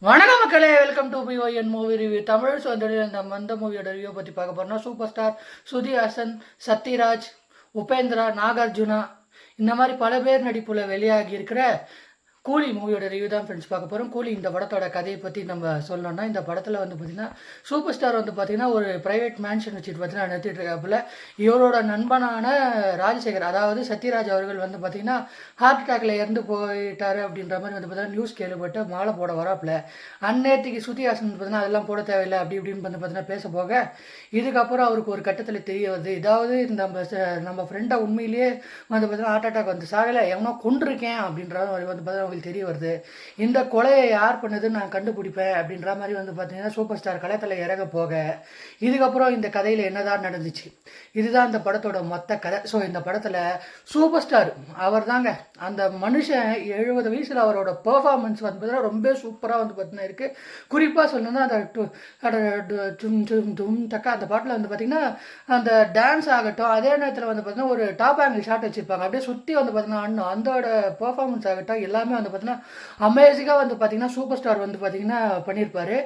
வணக்கம் மக்களே, welcome to பிஒஎன் மூவி ரிவ்யூ தமிழ். ஸோ நம்ம அந்த மூவியோட ரிவ்யூ பற்றி பார்க்க போகிறோம்னா, சூப்பர் ஸ்டார் ஸ்ருதி ஹாசன், சத்யராஜ், உபேந்திரா, நாகார்ஜுனா இந்த மாதிரி பல பேர் நடிப்பில் வெளியாகி இருக்கிற கூலி மூவியோட ரிவ்யூ தான் ஃப்ரெண்ட்ஸ் பார்க்க போகிறோம். கூலி இந்த படத்தோட கதையை பற்றி நம்ம சொல்லணும்னா, இந்த படத்தில் வந்து பார்த்திங்கன்னா சூப்பர் ஸ்டார் வந்து பார்த்திங்கன்னா ஒரு ப்ரைவேட் மேன்ஷன் வச்சுட்டு பார்த்தீங்கன்னா நடத்திட்டு இருக்காப்புல. இவரோட நண்பனான ராஜசேகர், அதாவது சத்யராஜ் அவர்கள் வந்து பார்த்திங்கன்னா ஹார்ட் அட்டாக்ல இறந்து போயிட்டாரு அப்படின்ற மாதிரி வந்து பார்த்தீங்கன்னா நியூஸ் கேள்விப்பட்டு மாலை போட வராப்புல. அந்நேரத்துக்கு ஸ்ருதி ஹாசன் வந்து பார்த்தீங்கன்னா அதெல்லாம் போட தேவையில்லை அப்படி இப்படின்னு வந்து பார்த்தீங்கன்னா பேச போக, இதுக்கப்புறம் அவருக்கு ஒரு கட்டத்தில் தெரிய வருது, இதாவது இந்த நம்ம ஃப்ரெண்டை உண்மையிலேயே வந்து பார்த்தீங்கன்னா ஹார்ட் அட்டாக் வந்து சாகலை, எவனோ கொண்டிருக்கேன் அப்படின்ற மாதிரி வந்து பார்த்தீங்கன்னா தெரிய வருது. இந்த கொலையை யார் பண்ணதுன்னு நான் கண்டுபிடிப்பேன் அப்படின்ற மாதிரி வந்து பார்த்தீங்கன்னா சூப்பர் ஸ்டார் களத்தில் இறங்க போக, இதுக்கப்புறம் இந்த கதையில் என்னதான் நடந்துச்சு, இதுதான் இந்த படத்தோட மொத்த கதை. ஸோ இந்த படத்தில் சூப்பர் ஸ்டார் அவர் தாங்க, அந்த மனுஷன் 70 வயசில் அவரோட பெர்ஃபார்மன்ஸ் வந்து பார்த்தீங்கன்னா ரொம்ப சூப்பராக வந்து பார்த்தீங்கன்னா இருக்குது. குறிப்பாக சொல்லணும்னா அந்த பாட்டில் வந்து பார்த்தீங்கன்னா அந்த டான்ஸ் ஆகட்டும், அதே நேரத்தில் வந்து பார்த்தீங்கன்னா ஒரு டாப் ஆங்கிள் ஷாட் வச்சுருப்பாங்க, அப்படியே சுற்றி வந்து பார்த்தீங்கன்னா அதோட பெர்ஃபார்மன்ஸ் ஆகட்டும் எல்லாமே வந்து பார்த்தீங்கன்னா அமேசிங்காக வந்து பார்த்தீங்கன்னா சூப்பர் ஸ்டார் வந்து பார்த்தீங்கன்னா பண்ணியிருப்பாரு.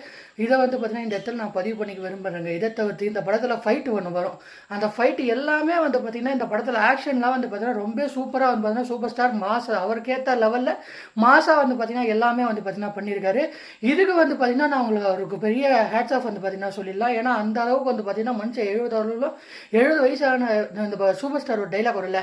இதை வந்து பார்த்தீங்கன்னா இந்த இடத்துல நான் பதிவு பண்ணிக்க விரும்புகிறேங்க. இதை தவிர்த்து இந்த படத்தில் ஃபைட்டு ஒன்று வரும், அந்த ஃபைட்டு எல்லாமே வந்து பார்த்தீங்கன்னா இந்த படத்தில் ஆக்ஷன்லாம் வந்து பார்த்தீங்கன்னா ரொம்ப சூப்பராக வந்து பார்த்தீங்கன்னா சூப்பர் ஸ்டார் மாசா அவருக்கேற்ற லெவலில் மாசா வந்து பார்த்தீங்கன்னா எல்லாமே வந்து பார்த்தீங்கன்னா பண்ணியிருக்காரு. இதுக்கு வந்து பார்த்தீங்கன்னா நான் உங்களுக்கு அவருக்கு பெரிய ஹேட்ஸ் ஆஃப் வந்து பார்த்தீங்கன்னா சொல்லிடலாம். ஏன்னா அந்த அளவுக்கு வந்து பார்த்தீங்கன்னா மனுஷன் 70 வயசான இந்த சூப்பர் ஸ்டார் ஒரு டைலாக் வரல,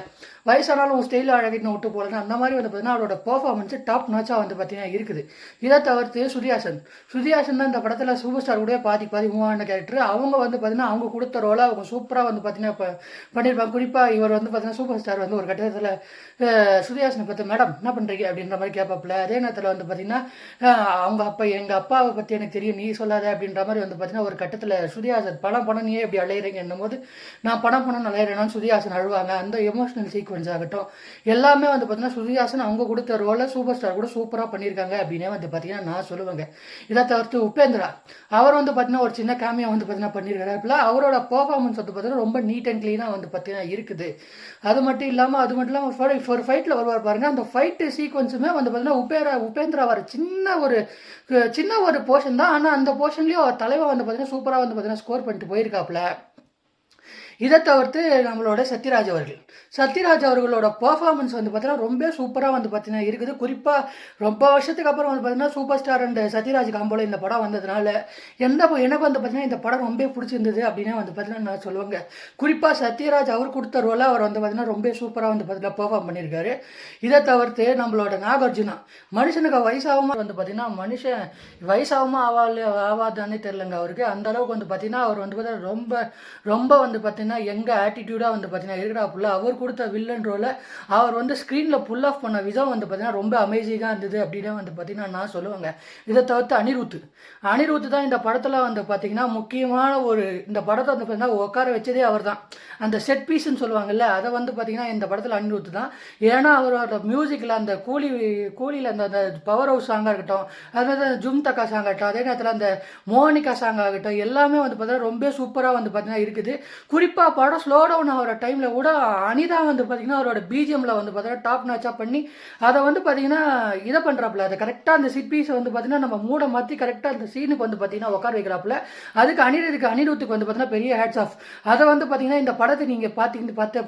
வயசானாலும் ஸ்டைலில் அழகிட்டு விட்டு போகலன்னு அந்த மாதிரி வந்து பார்த்தீங்கன்னா அவரோட பெர்ஃபார்மன்ஸ் டாப் நாச்சாக வந்து பார்த்தீங்கன்னா இருக்குது. இதை தவிர்த்து சுதிஹாசன் தான் இந்த படத்தில் சூப்பர் ஸ்டார் கூட பாதி மூவான கேரக்டர். அவங்க வந்து பார்த்தீங்கன்னா அவங்க கொடுத்த ரோலை அவங்க சூப்பராக வந்து பார்த்தீங்கன்னா இப்போ பண்ணியிருப்பாங்க. குறிப்பாக இவர் வந்து பார்த்தீங்கன்னா சூப்பர் ஸ்டார் வந்து ஒரு கட்டத்தில் சுதிஹாசனை பார்த்து மேடம் என்ன பண்ணுறீங்க அப்படின்ற மாதிரி கேட்பாப்புல. அதே நேரத்தில் வந்து பார்த்தீங்கன்னா அவங்க அப்பா எங்கள் அப்பாவை பற்றி எனக்கு தெரியும், நீ சொல்லாத அப்படின்ற மாதிரி வந்து பார்த்தீங்கன்னா ஒரு கட்டத்தில் சுதிஹாசன் பணம் நீயே எப்படி அலையிறீங்க என்னும்போது, நான் பணம் அலையிறேன்னு சுதிஹாசன் அழுவாங்க. அந்த எமோஷனல் சீக்வன்ஸ் ஆகட்டும் எல்லாமே வந்து பார்த்தீங்கன்னா சுதிஹாசன் அவங்க கொடுத்த ரோலை சூப்பர் ஸ்டார் கூட சூப்பராக பண்ணியிருக்காங்க அப்படின்னே வந்து பார்த்தீங்கன்னா நான் சொல்லுவேங்க. இதை தவிர்த்து உபேந்திரா அவர் வந்து பார்த்தீங்கன்னா ஒரு சின்ன காமியா வந்து பார்த்தீங்கன்னா பண்ணியிருக்காரு. அப்படிலாம் அவரோட பெர்ஃபார்மன்ஸ் வந்து பார்த்தீங்கன்னா ரொம்ப நீட் அண்ட் க்ளீனாக வந்து பார்த்தீங்கன்னா இருக்குது. அது மட்டும் இல்லாமல் ஒரு ஃபைட்டில் வருவார் பாருங்க, அந்த ஃபைட்டு சீக்வன்ஸுமே வந்து பார்த்தீங்கன்னா உபேந்திரா வர சின்ன ஒரு போர்ஷன் தான், ஆனால் அந்த போர்ஷன்லேயும் அவர் தலைவர் வந்து பார்த்தீங்கன்னா சூப்பராக வந்து பார்த்தீங்கன்னா ஸ்கோர் பண்ணிட்டு போயிருக்காப்புல. இதை தவிர்த்து நம்மளோட சத்யராஜ் அவர்களோட பர்ஃபார்மன்ஸ் வந்து பார்த்தீங்கன்னா ரொம்ப சூப்பராக வந்து பார்த்தீங்கன்னா இருக்குது. குறிப்பாக ரொம்ப வருஷத்துக்கு அப்புறம் வந்து பார்த்தீங்கன்னா சூப்பர் ஸ்டார் அண்ட் சத்யராஜ் காம்போல இந்த படம் வந்ததுனால எனக்கு வந்து பார்த்தீங்கன்னா இந்த படம் ரொம்ப பிடிச்சிருந்தது அப்படின்னு வந்து பார்த்தீங்கன்னா நான் சொல்லுவேங்க. குறிப்பாக சத்யராஜ் அவர் கொடுத்த ரோலை அவர் வந்து பார்த்தீங்கன்னா ரொம்ப சூப்பராக வந்து பார்த்தீங்கன்னா பெர்ஃபார்ம் பண்ணியிருக்காரு. இதை தவிர்த்து நம்மளோட நாகார்ஜுனா மனுஷனுக்கு வயசாகமா வந்து பார்த்தீங்கன்னா மனுஷன் வயசாகமா ஆவாதானே தெரிலங்க அவருக்கு. அந்த அளவுக்கு வந்து பார்த்தீங்கன்னா அவர் வந்து பார்த்தீங்கன்னா ரொம்ப வந்து பார்த்தீங்கன்னா எங்க ஆட்டிடியூடாக வந்து பார்த்தீங்கன்னா இருக்கிறாப்புல. அவர் கொடுத்த வில்லன் ரோலை அவர் வந்து ஸ்க்ரீனில் புல் ஆஃப் பண்ண விதம் வந்து பார்த்தீங்கன்னா ரொம்ப அமேசிங்காக இருந்தது அப்படின்னு வந்து பார்த்தீங்கன்னா நான் சொல்லுவேங்க. இதை தவிர்த்து அனிருத் தான் இந்த படத்தில் வந்து பார்த்தீங்கன்னா முக்கியமான இந்த படத்தை வந்து பார்த்தீங்கன்னா உட்கார வச்சதே அவர் தான். அந்த செட் பீஸ்ன்னு சொல்லுவாங்கல்ல, அதை வந்து பார்த்தீங்கன்னா இந்த படத்தில் அனிருத் தான். ஏன்னா அவரோட மியூசிக்கில் அந்த கூலியில் அந்த பவர் ஹவுஸ் சாங்காக இருக்கட்டும், அது மாதிரி ஜும் தக்கா சாங் ஆகட்டும், அதே நேரத்தில் அந்த மோனிகா சாங் ஆகட்டும் எல்லாமே வந்து பார்த்தீங்கன்னா ரொம்ப சூப்பராக வந்து பார்த்தீங்கன்னா இருக்குது. குறிப்பாக படம் ஸ்லோ டவுன் ஆகிற டைமில் கூட அனிதா வந்து பார்த்தீங்கன்னா அவரோட பிஜிஎம்ல வந்து பார்த்தீங்கன்னா டாப் நாச்சாக பண்ணி அதை வந்து பார்த்தீங்கன்னா இதை பண்ணுறாப்புல. அதை கரெக்டாக அந்த சிட் வந்து பார்த்தீங்கன்னா நம்ம மூட மாற்றி கரெக்டாக அந்த சீனுக்கு வந்து பார்த்தீங்கன்னா உட்கார வைக்கிறாப்புல. அதுக்கு அனிருத்துக்கு வந்து பார்த்தீங்கன்னா பெரிய ஹேட்ஸ் ஆஃப். அதை வந்து பார்த்தீங்கன்னா இந்த படத்தை நீங்கள்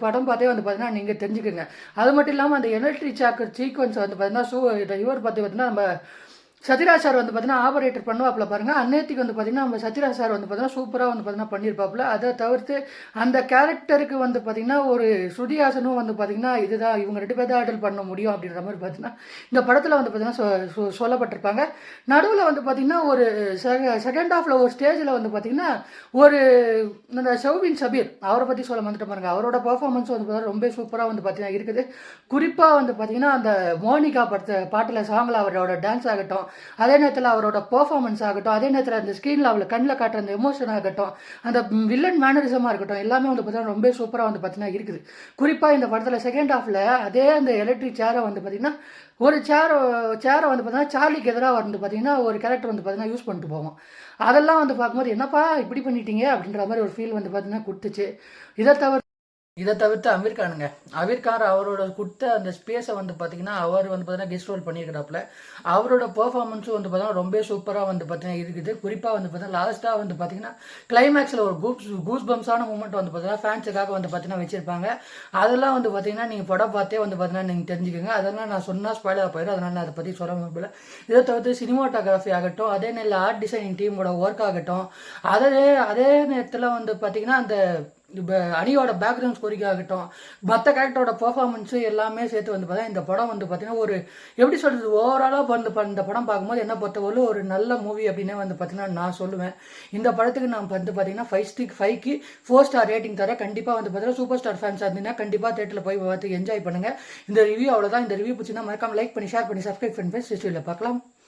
படம் பார்த்தே வந்து பார்த்தீங்கன்னா நீங்கள் தெரிஞ்சுக்கோங்க. அது மட்டும் இல்லாமல் அந்த எலக்ட்ரிக் சாக்கர் சீக்வன்ஸ் வந்து பார்த்தீங்கன்னா இவர் பார்த்தீங்கன்னா நம்ம சத்யராஜ் சார் வந்து பார்த்தீங்கன்னா ஆபரேட்டர் பண்ணுவாப்பில் பாருங்கள். அந்நேரத்துக்கு வந்து பார்த்தீங்கன்னா நம்ம சத்யராஜ் சார் வந்து பார்த்தீங்கன்னா சூப்பராக வந்து பார்த்தீங்கன்னா பண்ணியிருப்பாப்புல. அதை தவிர்த்து அந்த கேரக்டருக்கு வந்து பார்த்தீங்கன்னா ஒரு ஸ்ருதிஹாசனும் வந்து பார்த்தீங்கன்னா இதுதான் இவங்க 2 பேர் தான் ஹேண்டில் பண்ண முடியும் அப்படின்ற மாதிரி பார்த்தீங்கன்னா இந்த படத்தில் வந்து பார்த்தீங்கன்னா சொல்லப்பட்டிருப்பாங்க. நடுவில் வந்து பார்த்தீங்கன்னா ஒரு செகண்ட் ஹாஃபில் ஒரு ஸ்டேஜில் வந்து பார்த்தீங்கன்னா இந்த ஷௌபின் சபீர் அவரை பற்றி சொல்ல வந்துட்டு பாருங்க. அவரோட பர்ஃபார்மன்ஸ் வந்து பார்த்தீங்கன்னா ரொம்ப சூப்பராக வந்து பார்த்தீங்கன்னா இருக்குது. குறிப்பாக வந்து பார்த்தீங்கன்னா அந்த மோனிகா பாட்டில் சாங்கில் அவரோட டான்ஸ் ஆகட்டும், அதே நேரத்தில் அவரோட பெர்ஃபார்மன்ஸ் ஆகட்டும், அதே நேரத்தில் அந்த ஸ்க்ரீனில் அவளை கண்ணில் காட்டுற அந்த எமோஷன் ஆகட்டும், அந்த வில்லன் மேனரிசமாக இருக்கட்டும் எல்லாமே வந்து பார்த்தீங்கன்னா ரொம்ப சூப்பராக வந்து பார்த்தீங்கன்னா இருக்குது. குறிப்பாக இந்த படத்தில் செகண்ட் ஹாஃபில் அதே அந்த எலக்ட்ரிக் சேரை வந்து பார்த்தீங்கன்னா ஒரு சேரை வந்து பார்த்தீங்கன்னா சார்லிக்கு எதிராக வந்து பார்த்தீங்கன்னா ஒரு கேரக்டர் வந்து பார்த்தீங்கன்னா யூஸ் பண்ணிட்டு போவோம். அதெல்லாம் வந்து பார்க்கும்போது என்னப்பா இப்படி பண்ணிட்டீங்க அப்படின்ற மாதிரி ஒரு ஃபீல் வந்து பார்த்தீங்கன்னா கொடுத்துச்சு. இதை தவிர இதை தவிர்த்து அமீர் கானுங்க. அமீர் கான் அவரோட கொடுத்த அந்த ஸ்பேஸை வந்து பார்த்தீங்கன்னா, அவர் வந்து பார்த்தீங்கன்னா கெஸ்ட் ரோல் பண்ணியிருக்கிறாப்புல. அவரோட பெர்ஃபார்மன்ஸும் வந்து பார்த்தீங்கன்னா ரொம்ப சூப்பராக வந்து பார்த்தீங்கன்னா இருக்குது. குறிப்பாக வந்து பார்த்தீங்கன்னா லாஸ்ட்டாக வந்து பார்த்தீங்கன்னா கிளைமேக்ஸில் ஒரு கூஸ் பம்ஸான மூமெண்ட் வந்து பார்த்தீங்கன்னா ஃபேன்ஸுக்காக வந்து பார்த்தீங்கன்னா வச்சிருப்பாங்க. அதெல்லாம் வந்து பார்த்தீங்கன்னா நீங்கள் படம் பார்த்தே வந்து பார்த்தீங்கன்னா நீங்கள் தெரிஞ்சுக்கோங்க. அதெல்லாம் நான் சொன்னால் ஸ்பாயிலாக போயிடும். அதனால் நான் அதை பற்றி சொல்ல முடியல. இதை தவிர்த்து சினிமாட்டோகிராஃபி ஆகட்டும், அதே நேரில் ஆர்ட் டிசைனிங் டீமோட ஒர்க் ஆகட்டும், அதே நேரத்தில் வந்து பார்த்தீங்கன்னா அந்த இப்போ அணியோட பேக்ரவுண்ட் ஸ்கோரிங் ஆகட்டும், மற்ற கேரக்டரோட பெர்ஃபார்மன்ஸு எல்லாமே சேர்த்து வந்து பார்த்தா இந்த படம் வந்து பார்த்தீங்கன்னா ஒரு எப்படி சொல்கிறது, ஓவராலாக வந்து இந்த படம் பார்க்கும்போது என்ன பொறுத்தவரை ஒரு நல்ல மூவி அப்படின்னே வந்து பார்த்தீங்கன்னா நான் சொல்லுவேன். இந்த படத்துக்கு நான் வந்து பார்த்தீங்கன்னா 5க்கு 4 ஸ்டார் ரேட்டிங் தரேன். கண்டிப்பாக வந்து பார்த்தீங்கன்னா சூப்பர் ஸ்டார் ஃபேன்ஸாக இருந்தீங்கன்னா கண்டிப்பாக தேட்டரில் போய் பார்த்து என்ஜாய் பண்ணுங்கள். இந்த ரிவ்யூ அவ்வளோதான். இந்த ரிவ்யூ பிடிச்சிருந்தா மறக்காம லைக் பண்ணி, ஷேர் பண்ணி, சப்ஸ்கிரைப் பண்ணி, பார்க்கலாம்.